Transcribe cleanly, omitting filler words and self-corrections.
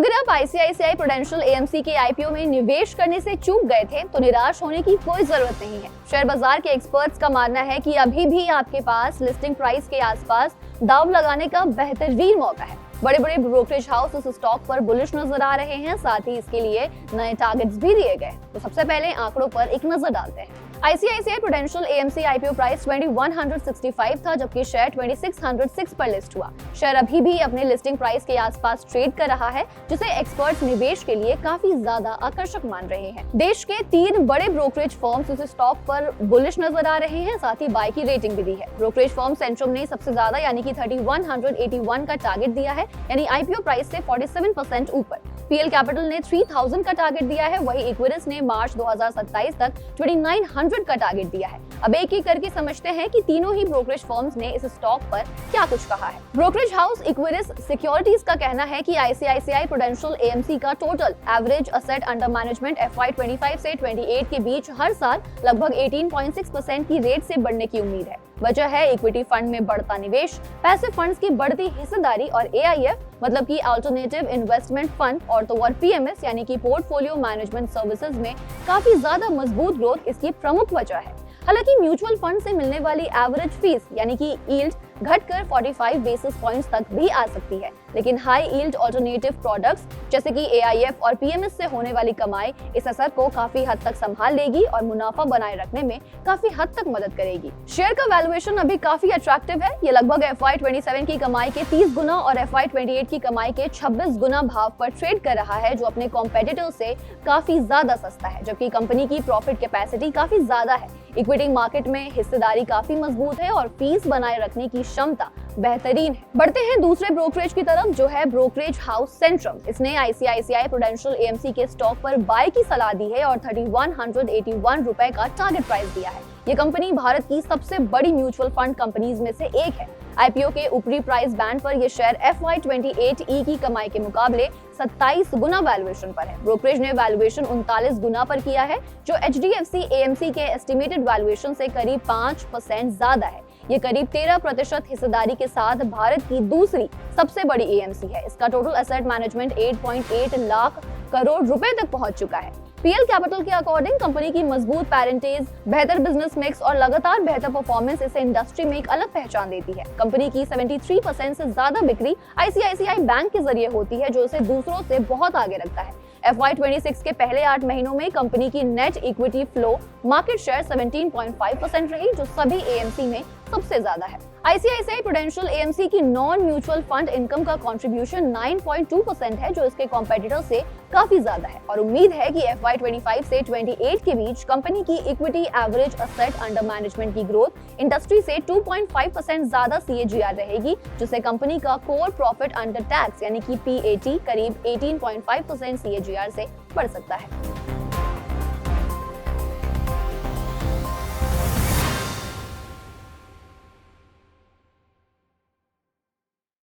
अगर आप ICICI prudential AMC के आईपीओ में निवेश करने से चूक गए थे तो निराश होने की कोई जरूरत नहीं है। शेयर बाजार के एक्सपर्ट्स का मानना है कि अभी भी आपके पास लिस्टिंग प्राइस के आसपास दांव लगाने का बेहतरीन मौका है। बड़े बड़े ब्रोकरेज हाउस इस स्टॉक पर बुलिश नजर आ रहे हैं, साथ ही इसके लिए नए टारगेट्स भी दिए गए। तो सबसे पहले आंकड़ों पर एक नजर डालते हैं। ICICI prudential AMC IPO price 2165 था, जबकि शेयर 2606 पर लिस्ट हुआ। शेयर अभी भी अपने लिस्टिंग प्राइस के आसपास ट्रेड कर रहा है, जिसे एक्सपर्ट्स निवेश के लिए काफी ज्यादा आकर्षक मान रहे हैं। देश के 3 बड़े ब्रोकरेज फर्म्स इस स्टॉक पर बुलिश नजर आ रहे हैं, साथ ही बाय की रेटिंग भी दी है। ब्रोकरेज फर्म सेंट्रम ने सबसे ज्यादा यानी कि 3181 का टारगेट दिया है, यानी आईपीओ प्राइस से 47% ऊपर। पीएल कैपिटल ने 3000 का टारगेट दिया है, वही इक्विरिस ने मार्च 2027 तक 2900 का टारगेट दिया है। अब एक एक करके समझते हैं कि तीनों ही ब्रोकरेज फर्म्स ने इस स्टॉक पर क्या कुछ कहा है। ब्रोकरेज हाउस इक्विरिस सिक्योरिटीज का कहना है कि आईसीआईसीआई प्रूडेंशियल एएमसी का total average asset under management FY 25 से 28 के बीच हर साल लगभग 18.6% की रेट से बढ़ने की उम्मीद है। वजह है इक्विटी फंड में बढ़ता निवेश, पैसिव फंड्स की बढ़ती हिस्सेदारी और AIF मतलब कि अल्टरनेटिव इन्वेस्टमेंट फंड और तो और PMS यानी कि पोर्टफोलियो मैनेजमेंट सर्विसेज में काफी ज्यादा मजबूत ग्रोथ इसकी प्रमुख वजह है। हालांकि म्यूचुअल फंड से मिलने वाली एवरेज फीस यानी कि यील्ड घटकर 45 बेसिस पॉइंट्स तक भी आ सकती है, लेकिन हाई यील्ड अल्टरनेटिव प्रोडक्ट्स जैसे कि AIF और PMS से होने वाली कमाई इस असर को काफी हद तक संभाल लेगी और मुनाफा बनाए रखने में काफी हद तक मदद करेगी। शेयर का वैल्यूएशन अभी काफी अट्रैक्टिव है। ये लगभग FY 27 की कमाई के 30 गुना और FY 28 की कमाई के 26 गुना भाव पर ट्रेड कर रहा है, जो अपने कॉम्पिटिटर से काफी ज्यादा सस्ता है, जबकि कंपनी की प्रॉफिट कैपेसिटी काफी ज्यादा है। इक्विटी मार्केट में हिस्सेदारी काफी मजबूत है और फीस बनाए रखने की क्षमता बेहतरीन है। बढ़ते हैं दूसरे ब्रोकरेज की तरफ, जो है ब्रोकरेज हाउस सेंट्रम। इसने आईसीआईसीआई प्रूडेंशियल एएमसी के स्टॉक पर बाय की सलाह दी है और 3181 रुपए का टारगेट प्राइस दिया है। ये कंपनी भारत की सबसे बड़ी म्यूचुअल फंड कंपनीज में से एक है। आईपीओ के ऊपरी प्राइस बैंड पर यह शेयर FY 28 की कमाई के मुकाबले 27 गुना वैल्यूएशन पर है। ब्रोकरेज ने वैल्यूएशन 39 गुना पर किया है, जो HDFC AMC के एस्टिमेटेड वैल्यूएशन से करीब 5% ज्यादा है। ये करीब 13% हिस्सेदारी के साथ भारत की दूसरी सबसे बड़ी AMC है। इसका total asset management 8.8 lakh crore रुपए तक पहुंच चुका है। पीएल कैपिटल के अकॉर्डिंग कंपनी की मजबूत पैरेंटेज, बेहतर बिजनेस मिक्स और लगातार बेहतर परफॉर्मेंस इसे इंडस्ट्री में एक अलग पहचान देती है। कंपनी की 73% से ज्यादा बिक्री आईसीआईसीआई बैंक के जरिए होती है, जो इसे दूसरों से बहुत आगे रखता है। FY 26 के पहले 8 महीनों में कंपनी की net equity flow market share 17.5% रही, जो सभी AMC में सबसे ज्यादा है। आईसीआईसीआई प्रूडेंशियल एएमसी की नॉन म्यूचुअल फंड इनकम का कंट्रीब्यूशन 9.2% है, जो इसके कॉम्पिटिटर से काफी ज्यादा है और उम्मीद है कि FY 25 से 28 के बीच कंपनी की equity average asset under management की ग्रोथ इंडस्ट्री से 2.5% ज्यादा CAGR रहेगी, जिससे कंपनी का कोर प्रॉफिट अंडर टैक्स यानी कि PAT करीब 18.5% CAGR से बढ़ सकता है।